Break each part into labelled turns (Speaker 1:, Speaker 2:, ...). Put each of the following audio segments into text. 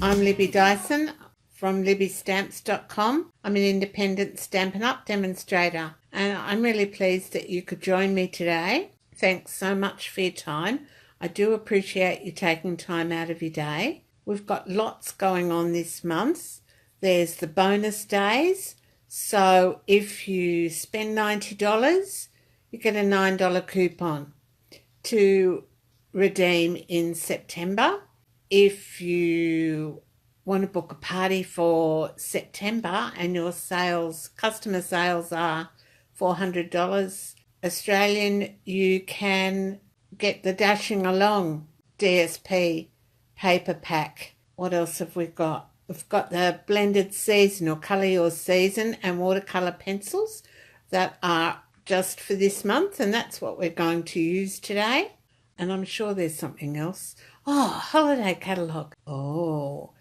Speaker 1: I'm Libby Dyson from libbystamps.com. I'm an independent Stampin' Up demonstrator, and I'm really pleased that you could join me today. Thanks so much for your time. I do appreciate you taking time out of your day. We've got lots going on this month. There's the bonus days. So if you spend $90, you get a $9 coupon to redeem in September. If you want to book a party for September and your customer sales are $400 Australian, you can get the Dashing Along DSP paper pack. What else have we got? We've got the blended season or colour your season and watercolour pencils that are just for this month, and that's what we're going to use today. And I'm sure there's something else. Oh, holiday catalogue. Oh,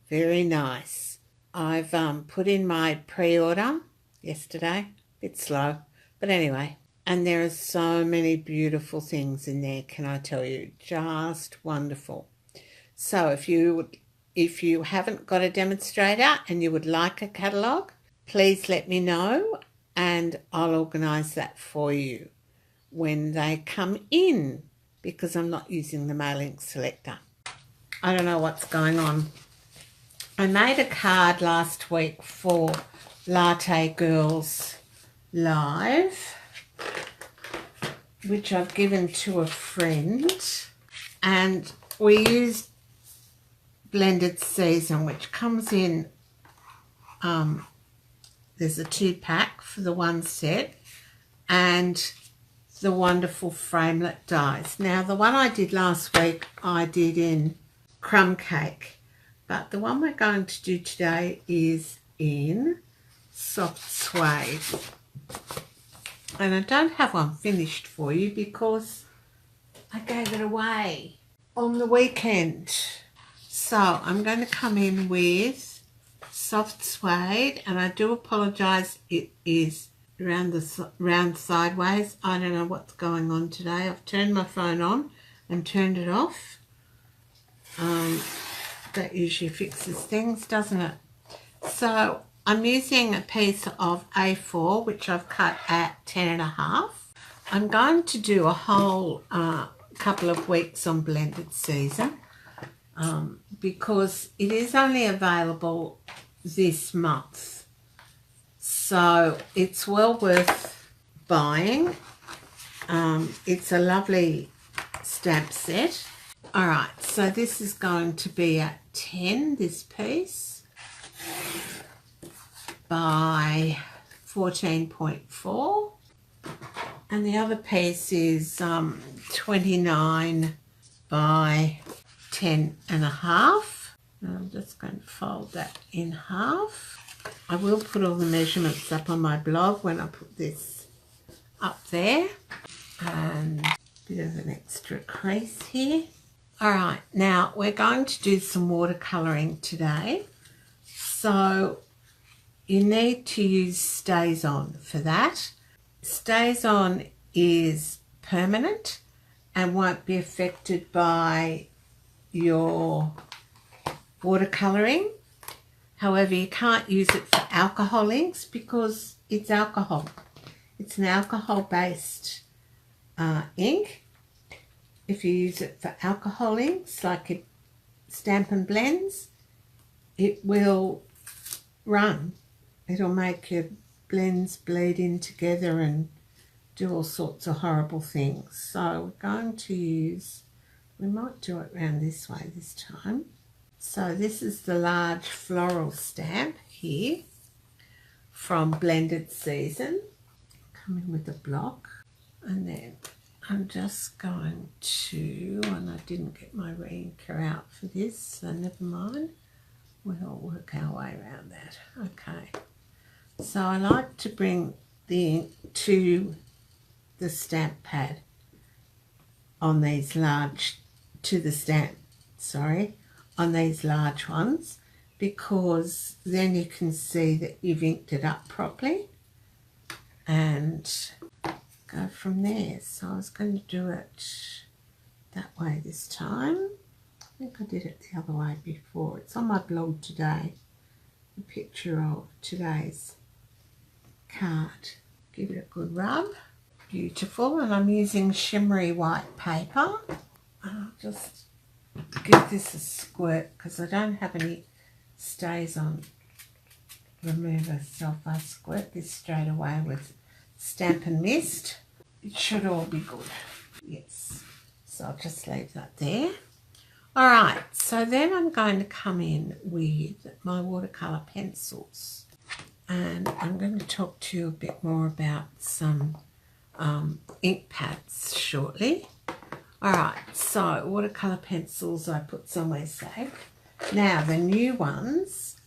Speaker 1: very nice. I've put in my pre-order yesterday. Bit slow, but anyway. And there are so many beautiful things in there, can I tell you? Just wonderful. So if you haven't got a demonstrator and you would like a catalogue, please let me know and I'll organise that for you when they come in, because I'm not using the mailing selector. I don't know what's going on. I made a card last week for Latte Girls Live, which I've given to a friend, and we used blended season, which comes in, there's a 2-pack for the one set, and the wonderful framelit dies. Now, the one I did last week, I did in crumb cake, but the one we're going to do today is in soft suede. And I don't have one finished for you because I gave it away on the weekend. So I'm going to come in with soft suede, and I do apologise, it is round sideways. I don't know what's going on today. I've turned my phone on and turned it off. That usually fixes things, doesn't it? So I'm using a piece of A4 which I've cut at 10.5. I'm going to do a whole couple of weeks on blended season because it is only available this month. So it's well worth buying. It's a lovely stamp set. All right, so this is going to be at 10, this piece, by 14.4. And the other piece is 29 by 10.5. I'm just going to fold that in half. I will put all the measurements up on my blog when I put this up there. And a bit of an extra crease here. All right, now we're going to do some watercolouring today. So you need to use Stays On for that. Stays On is permanent and won't be affected by your watercolouring. However, you can't use it for alcohol inks because it's alcohol. It's an alcohol-based ink. If you use it for alcohol inks, like Stampin' Blends, it will run. It'll make your blends bleed in together and do all sorts of horrible things. So we're going to use, we might do it around this way this time. So this is the large floral stamp here from Blended Season. Come in with a block, and then I'm just going to, and I didn't get my re-inker out for this, so never mind. We'll work our way around that. Okay. So I like to bring the ink to the stamp pad on these large, on these large ones, because then you can see that you've inked it up properly and go from there. So I was going to do it that way this time. think I did it the other way before. It's on my blog today. A picture of today's card. Give it a good rub. Beautiful. And I'm using shimmery white paper. I'll just give this a squirt because I don't have any stays on remover, so if I squirt this straight away with Stampin' Mist, it should all be good. Yes, so I'll just leave that there. Alright, so then I'm going to come in with my watercolour pencils, and I'm going to talk to you a bit more about some ink pads shortly. Alright, so watercolour pencils I put somewhere safe. Now the new ones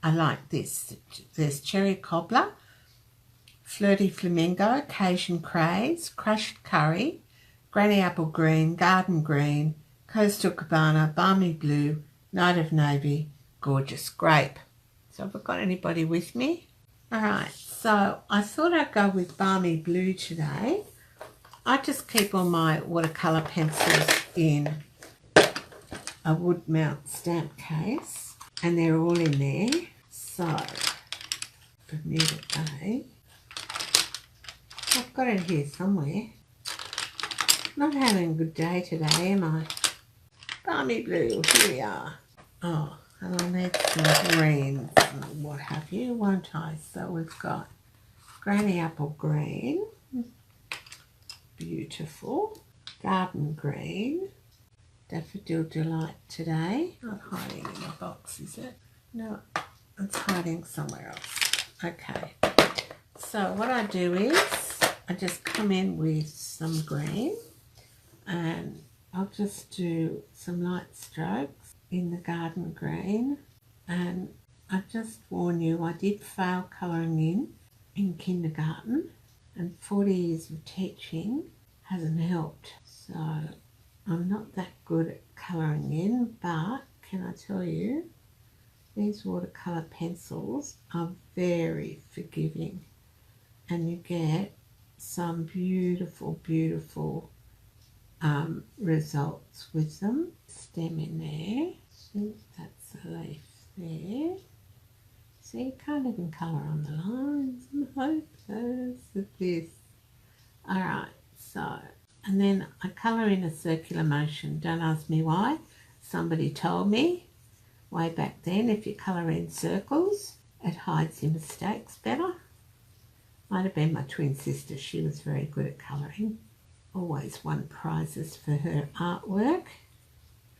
Speaker 1: are like this. There's Cherry Cobbler, Flirty Flamingo, Cajun Craze, Crushed Curry, Granny Apple Green, Garden Green, Coastal Cabana, Balmy Blue, Night of Navy, Gorgeous Grape. So have I got anybody with me? Alright, so I thought I'd go with Balmy Blue today. I just keep all my watercolour pencils in a wood mount stamp case, and they're all in there. So, Bermuda Bay. I've got it here somewhere. Not having a good day today, am I? Balmy Blue, here we are. Oh, and I'll need some greens and what have you, won't I? So we've got Granny Apple Green. Beautiful. Garden Green. Daffodil Delight today. Not hiding in the box, is it? No, it's hiding somewhere else. Okay. So what I do is I just come in with some green, and I'll just do some light strokes in the Garden Green. And I just warn you, I did fail colouring in kindergarten, and 40 years of teaching hasn't helped. So I'm not that good at colouring in, but can I tell you, these watercolour pencils are very forgiving, and you get some beautiful, beautiful results with them. Stem in there. See, that's a leaf there. See, you can't even colour on the lines. I'm hopeless at this. Alright, so, and then I colour in a circular motion. Don't ask me why. Somebody told me way back then, if you colour in circles, it hides your mistakes better. Might have been my twin sister. She was very good at colouring. Always won prizes for her artwork.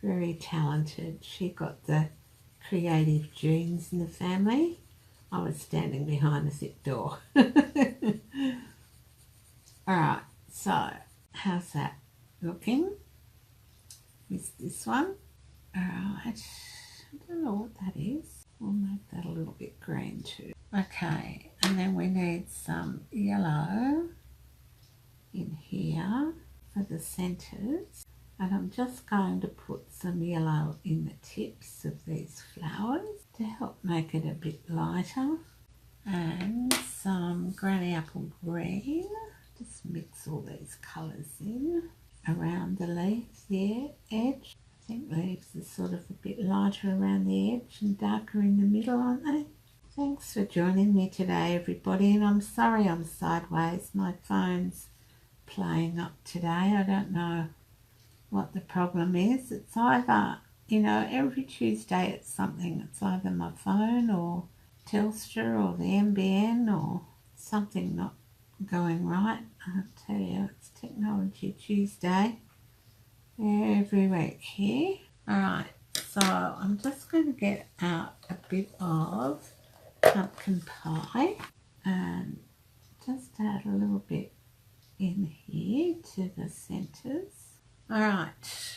Speaker 1: Very talented. She got the creative genes in the family. I was standing behind a thick door. Alright, so how's that looking? Is this one? Alright, I don't know what that is. We'll make that a little bit green too. Okay, and then we need some yellow in here for the centres. And I'm just going to put some yellow in the tips of these flowers to help make it a bit lighter. And some Granny Apple Green. Just mix all these colours in around the leaves, the edge. I think leaves are sort of a bit lighter around the edge and darker in the middle, aren't they? Thanks for joining me today, everybody. And I'm sorry I'm sideways. My phone's playing up today. I don't know what the problem is. It's either, you know, every Tuesday it's something. It's either my phone or Telstra or the NBN or something not going right. I'll tell you, it's Technology Tuesday every week here. Alright, so I'm just going to get out a bit of pumpkin pie and just add a little bit in here to the centres. Alright,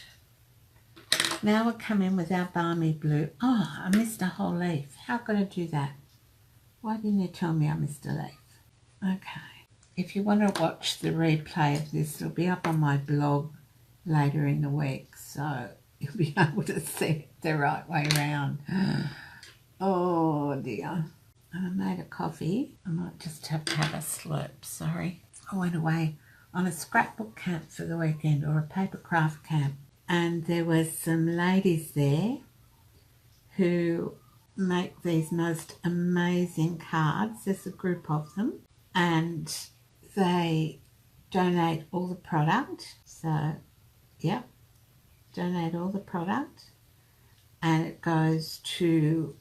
Speaker 1: now we'll come in with our Balmy Blue. Oh, I missed a whole leaf. How could I do that? Why didn't you tell me I missed a leaf? Okay. If you want to watch the replay of this, it'll be up on my blog later in the week, so you'll be able to see it the right way around. Oh dear. And I made a coffee. I might just have to have a slurp, sorry. I went away on a scrapbook camp for the weekend, or a paper craft camp, and there was some ladies there who make these most amazing cards. There's a group of them, and they donate all the product. So, yep, donate all the product, and it goes to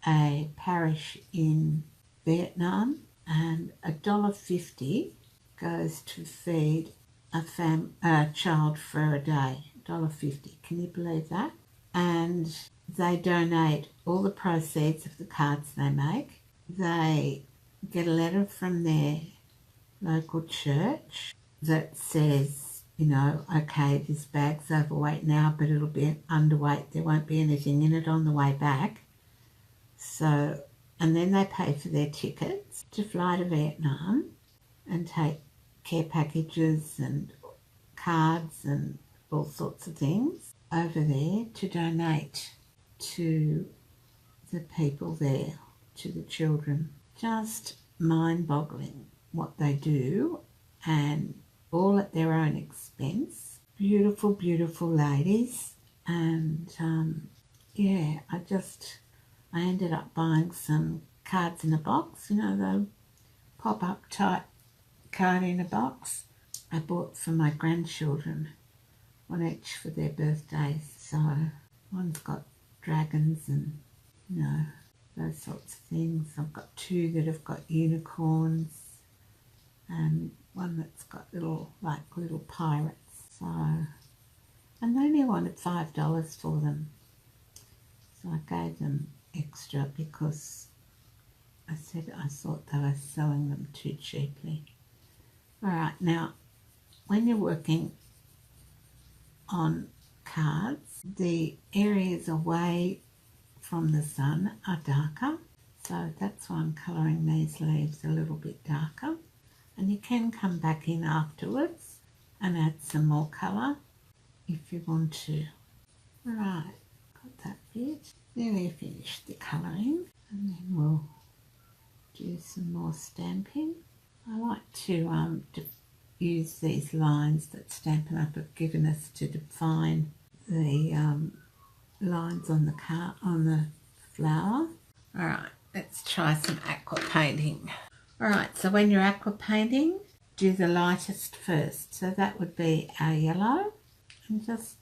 Speaker 1: a parish in Vietnam, and $1.50 goes to feed a child for a day. $1.50. Can you believe that? And they donate all the proceeds of the cards they make. They get a letter from their local church that says, you know, okay, this bag's overweight now, but it'll be underweight. There won't be anything in it on the way back. So, and then they pay for their tickets to fly to Vietnam and take care packages and cards and all sorts of things over there to donate to the people there, to the children. Just mind-boggling what they do, and all at their own expense. Beautiful, beautiful ladies. And yeah, I ended up buying some cards in a box, you know, the pop-up type card in a box. I bought for my grandchildren, one each for their birthdays. So one's got dragons and, you know, those sorts of things. I've got two that have got unicorns and one that's got little pirates. So, and they only wanted $5 for them. So I gave them extra because I thought they were selling them too cheaply. All right, now when you're working on cards, the areas away from the sun are darker, so that's why I'm colouring these leaves a little bit darker. And you can come back in afterwards and add some more colour if you want to. All right, got that bit. Nearly finished the colouring, and then we'll do some more stamping. I like to use these lines that Stampin' Up have given us to define the lines on the flower. All right, let's try some aqua painting. All right, so when you're aqua painting, do the lightest first. So that would be our yellow, and just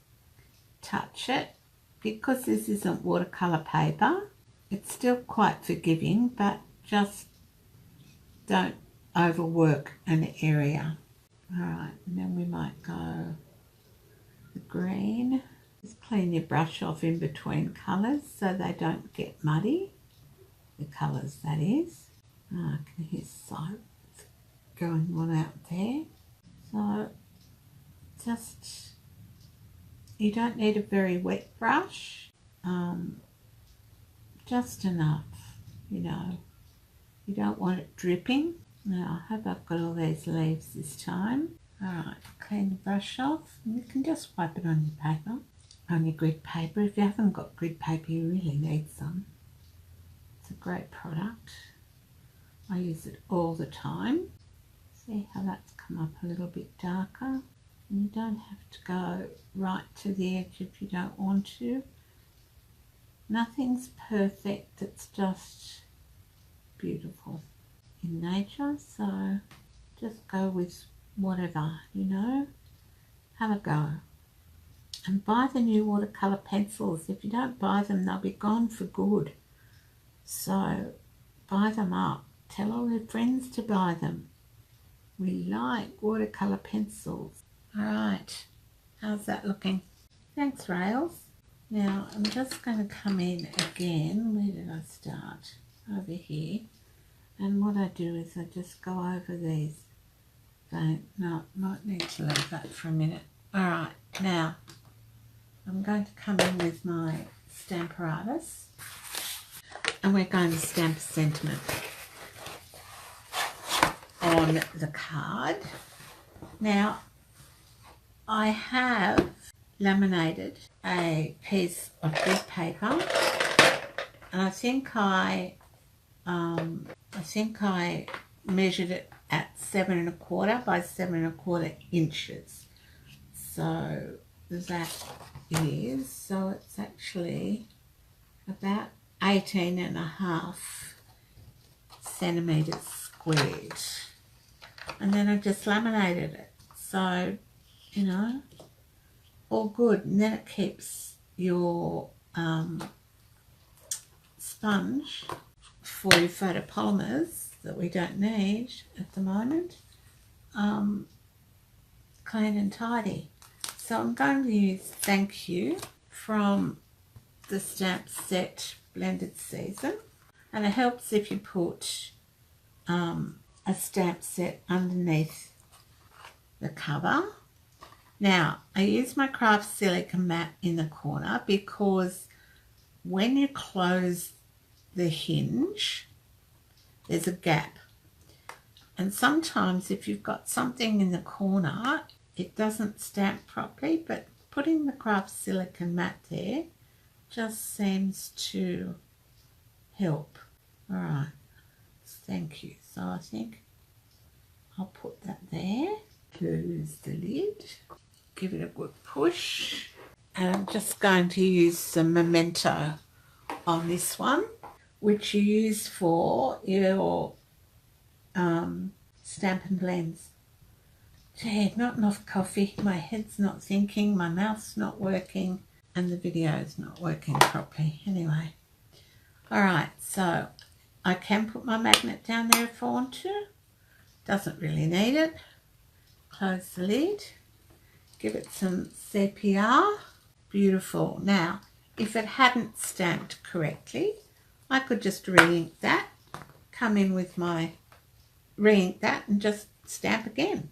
Speaker 1: touch it. Because this isn't watercolour paper, it's still quite forgiving, but just don't overwork an area. All right, and then we might go the green. Just clean your brush off in between colours so they don't get muddy. The colours, that is. I can hear sirens going on out there. So just, you don't need a very wet brush, just enough, you know. You don't want it dripping. Now I hope I've got all these leaves this time. Alright, clean the brush off, and you can just wipe it on your paper, on your grid paper. If you haven't got grid paper, you really need some. It's a great product. I use it all the time. See how that's come up a little bit darker? And you don't have to go right to the edge if you don't want to. Nothing's perfect, it's just beautiful in nature, so just go with whatever, you know. Have a go. And buy the new watercolour pencils. If you don't buy them, they'll be gone for good. So buy them up. Tell all your friends to buy them. We like watercolour pencils. Alright, how's that looking? Thanks, Rails. Now I'm just going to come in again. Where did I start? Over here. And what I do is I just go over these. No, might need to leave that for a minute. Alright, now I'm going to come in with my Stamparatus, and we're going to stamp a sentiment on the card. Now I have laminated a piece of grid paper, and I think I measured it at 7 1/4 by 7 1/4 inches. So that is. So it's actually about 18.5 centimetres squared. And then I just laminated it. So, you know, all good. And then it keeps your sponge for your photopolymers that we don't need at the moment clean and tidy. So I'm going to use Thank You from the stamp set Blended Season, and it helps if you put a stamp set underneath the cover. Now I use my craft silica mat in the corner because when you close the hinge there's a gap, and sometimes if you've got something in the corner it doesn't stamp properly, but putting the craft silicone mat there just seems to help. Alright, Thank You. So I think I'll put that there. Close the lid, give it a good push, and I'm just going to use some Memento on this one, which you use for your Stampin' Blends. Gee, not enough coffee, my head's not thinking, my mouth's not working, and the video's not working properly. Anyway, alright, so I can put my magnet down there if I want to. Doesn't really need it. Close the lid, give it some sepia. Beautiful. Now, if it hadn't stamped correctly, I could just re-ink that, come in with my re-ink that and just stamp again.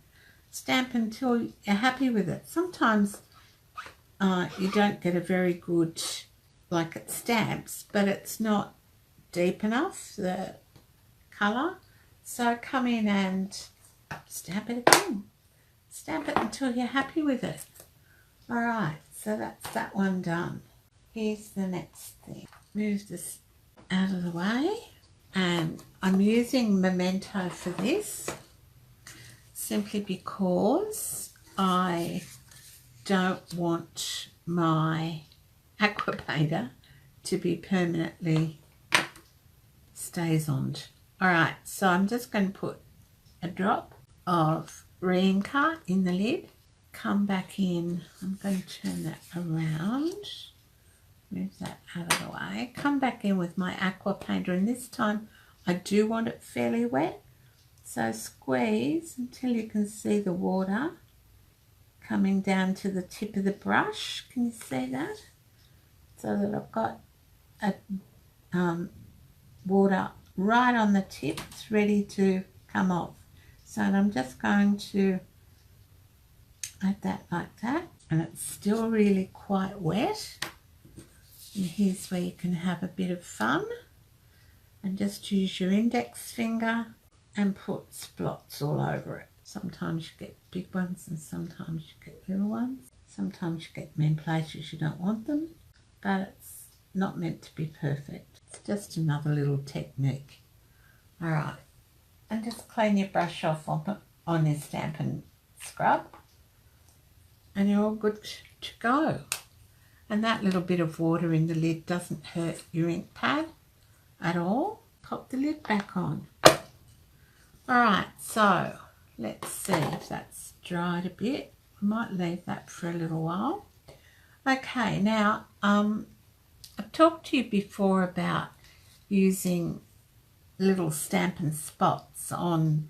Speaker 1: Stamp until you're happy with it. Sometimes you don't get a very good, like it stamps, but it's not deep enough, the colour. So come in and stamp it again. Stamp it until you're happy with it. Alright, so that's that one done. Here's the next thing. Move this out of the way. And I'm using Memento for this simply because I don't want my Aqua Painter to be permanently StazOned. Alright, so I'm just going to put a drop of re-inker in the lid. Come back in. I'm going to turn that around. Move that out of the way. Come back in with my Aqua Painter, and this time I do want it fairly wet. So squeeze until you can see the water coming down to the tip of the brush. Can you see that? So that I've got a water right on the tip. It's ready to come off. So I'm just going to add that like that, and it's still really quite wet. And here's where you can have a bit of fun and just use your index finger and put splots all over it. Sometimes you get big ones and sometimes you get little ones. Sometimes you get them in places you don't want them, but it's not meant to be perfect. It's just another little technique. Alright, and just clean your brush off on your Stampin' Scrub and you're all good to go. And that little bit of water in the lid doesn't hurt your ink pad at all. Pop the lid back on. Alright, so let's see if that's dried a bit. I might leave that for a little while. Okay, now I've talked to you before about using little Stampin' spots on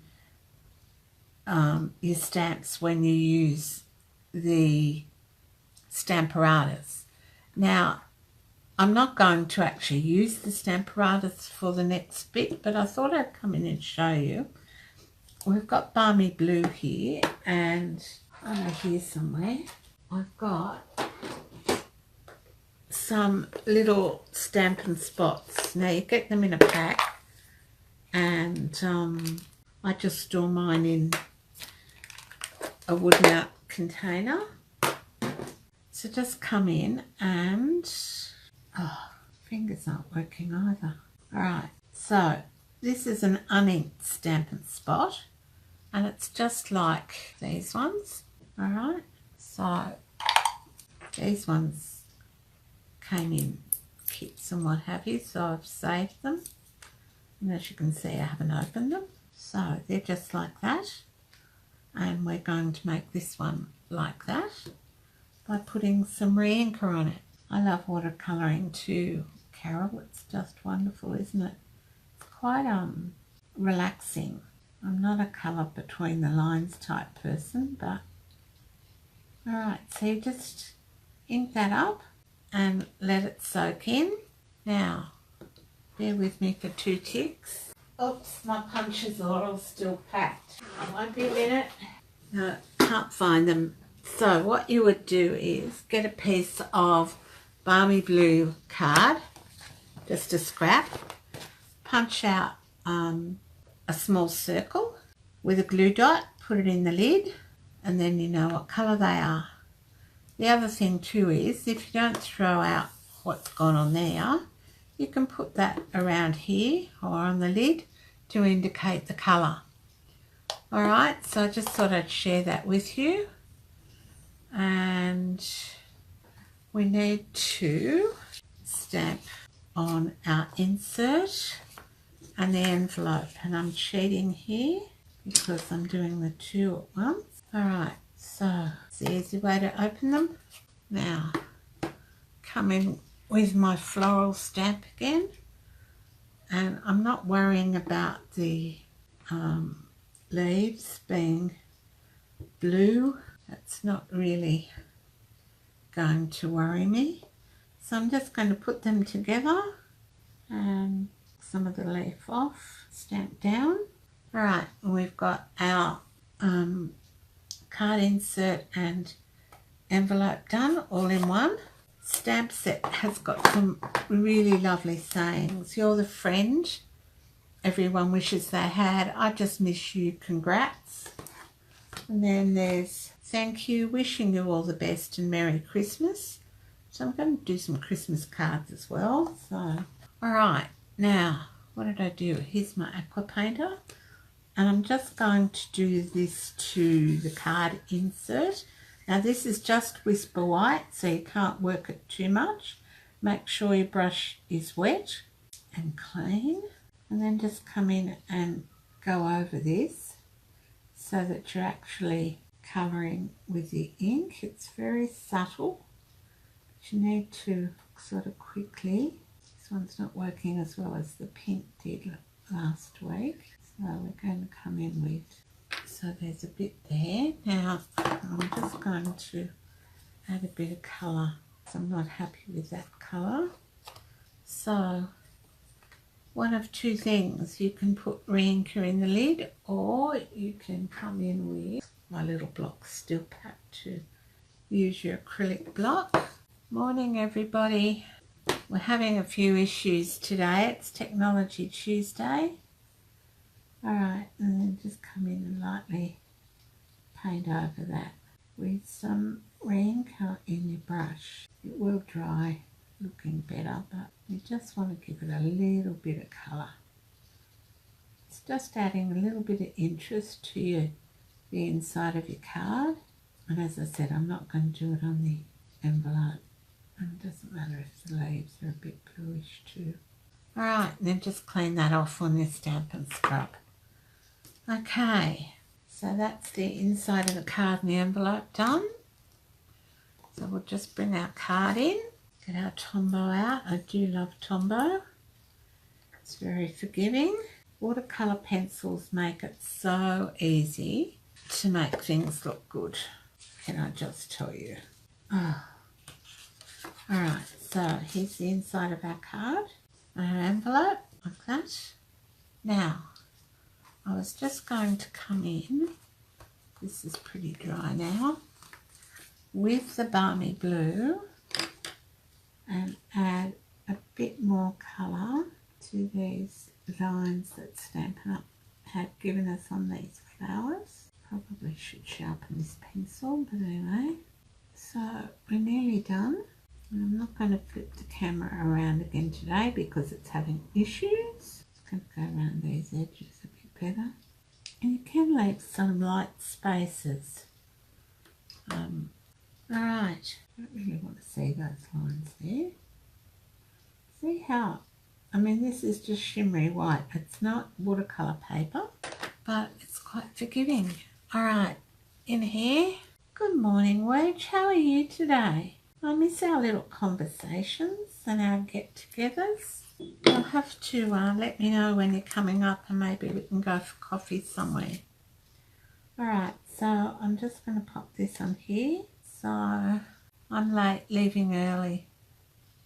Speaker 1: your stamps when you use the Stamparatus. Now, I'm not going to actually use the Stamparatus for the next bit, but I thought I'd come in and show you. We've got Balmy Blue here, and over here somewhere, I've got some little Stampin' spots. Now, you get them in a pack, and I just store mine in a wood mount container. So just come in and, oh, fingers aren't working either. Alright, so this is an uninked Stampin' Spot, and it's just like these ones. Alright, so These ones came in kits and what have you, so I've saved them. And as you can see, I haven't opened them. So they're just like that. And we're going to make this one like that by putting some re-inker on it. I love watercolouring too, Carol. It's just wonderful, isn't it? It's quite relaxing. I'm not a colour between the lines type person, but alright, so you just ink that up and let it soak in. Now, bear with me for 2 ticks. Oops, my punches are all still packed. I won't be a minute. No, can't find them. So what you would do is get a piece of balmy blue card, just a scrap, punch out a small circle with a glue dot, put it in the lid, and then you know what colour they are. The other thing too is, if you don't throw out what's gone on there, you can put that around here or on the lid to indicate the colour. Alright, so I just thought I'd share that with you. And we need to stamp on our insert and the envelope, and I'm cheating here because I'm doing the 2 at once. Alright, so it's the easy way to open them. Now, come in with my floral stamp again, and I'm not worrying about the leaves being blue. That's not really going to worry me. So I'm just going to put them together and some of the leaf off, stamp down. Alright, we've got our card insert and envelope done all in one. Stamp set has got some really lovely sayings. You're the friend everyone wishes they had. I just miss you, congrats. And then there's thank you, wishing you all the best and Merry Christmas. So I'm going to do some Christmas cards as well. So, alright, now what did I do? Here's my Aqua Painter, and I'm just going to do this to the card insert. Now this is just Whisper White, so you can't work it too much. Make sure your brush is wet and clean, and then just come in and go over this so that you're actually colouring with the ink. It's very subtle, but you need to sort of quickly. This one's not working as well as the pink did last week, so we're going to come in with, so there's a bit there. Now I'm just going to add a bit of colour, so I'm not happy with that colour. So one of 2 things, you can put re-inker in the lid, or you can come in with my little block still packed to use your acrylic block. Morning everybody. We're having a few issues today. It's Technology Tuesday. Alright, and then just come in and lightly paint over that with some re-inker in your brush. It will dry looking better, but you just want to give it a little bit of colour. It's just adding a little bit of interest to the inside of your card. And as I said, I'm not going to do it on the envelope. And it doesn't matter if the leaves are a bit bluish too. Alright, and then just clean that off on your Stampin' Scrub. Okay, so that's the inside of the card and the envelope done. So we'll just bring our card in, get our Tombow out. I do love Tombow. It's very forgiving. Watercolour pencils make it so easy to make things look good. Can I just tell you? Oh. Alright, so here's the inside of our card and our envelope, like that. Now, I was just going to come in, this is pretty dry now, with the balmy blue and add a bit more colour to these lines that Stampin' Up had given us on these flowers. Probably should sharpen this pencil, but anyway. So we're nearly done. I'm not going to flip the camera around again today because it's having issues. It's going to go around these edges a bit better. And you can leave some light spaces. Alright, don't really want to see those lines there. See how, I mean, this is just shimmery white. It's not watercolour paper, but it's quite forgiving. All right, in here. Good morning, Wedge. How are you today? I miss our little conversations and our get-togethers. You'll have to let me know when you're coming up and maybe we can go for coffee somewhere. All right, so I'm just going to pop this on here. So I'm late, leaving early.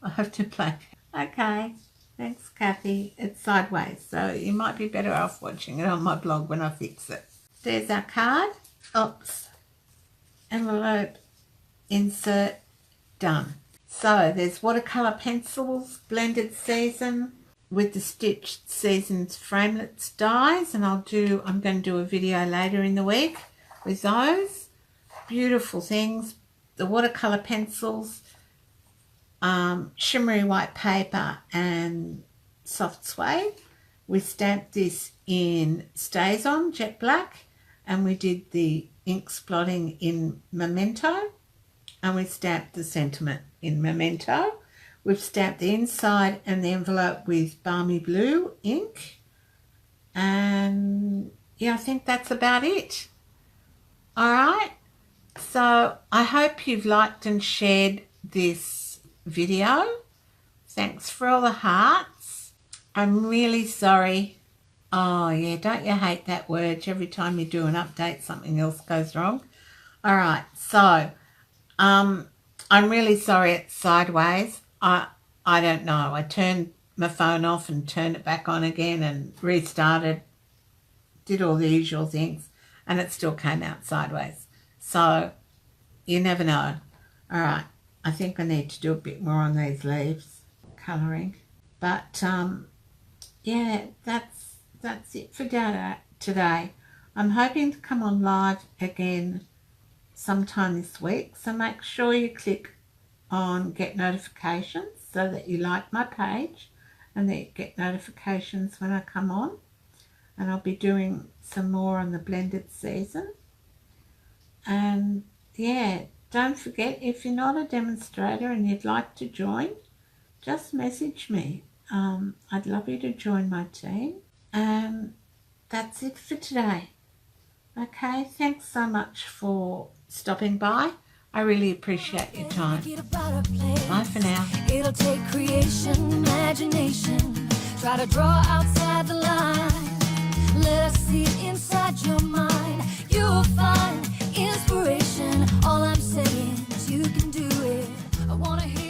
Speaker 1: I have to play. Okay, thanks, Kathy. It's sideways, so you might be better off watching it on my blog when I fix it. There's our card. Oops. Envelope, insert, done. So there's watercolour pencils, blended season with the stitched seasons framelits dies, and I'm going to do a video later in the week with those. Beautiful things. The watercolour pencils, shimmery white paper and soft suede. We stamped this in StazOn jet black, and we did the ink splotting in Memento, and we stamped the sentiment in Memento. We've stamped the inside and the envelope with Balmy Blue ink, and yeah, I think that's about it. All right, so I hope you've liked and shared this video. Thanks for all the hearts. I'm really sorry. Oh yeah, don't you hate that word? Every time you do an update, something else goes wrong. All right, so I'm really sorry it's sideways. I don't know. I turned my phone off and turned it back on again and restarted, did all the usual things, and it still came out sideways. So you never know. All right, I think I need to do a bit more on these leaves, colouring. But yeah, that's it for today. I'm hoping to come on live again sometime this week, so make sure you click on get notifications so that you like my page and that you get notifications when I come on. And I'll be doing some more on the blended season. And yeah, don't forget, if you're not a demonstrator and you'd like to join, just message me. I'd love you to join my team. And that's it for today. Okay, thanks so much for stopping by. I really appreciate your time. Bye for now.
Speaker 2: It'll take creation, imagination. Try to draw outside the line. Let us see inside your mind. You'll find inspiration. All I'm saying is you can do it. I wanna hear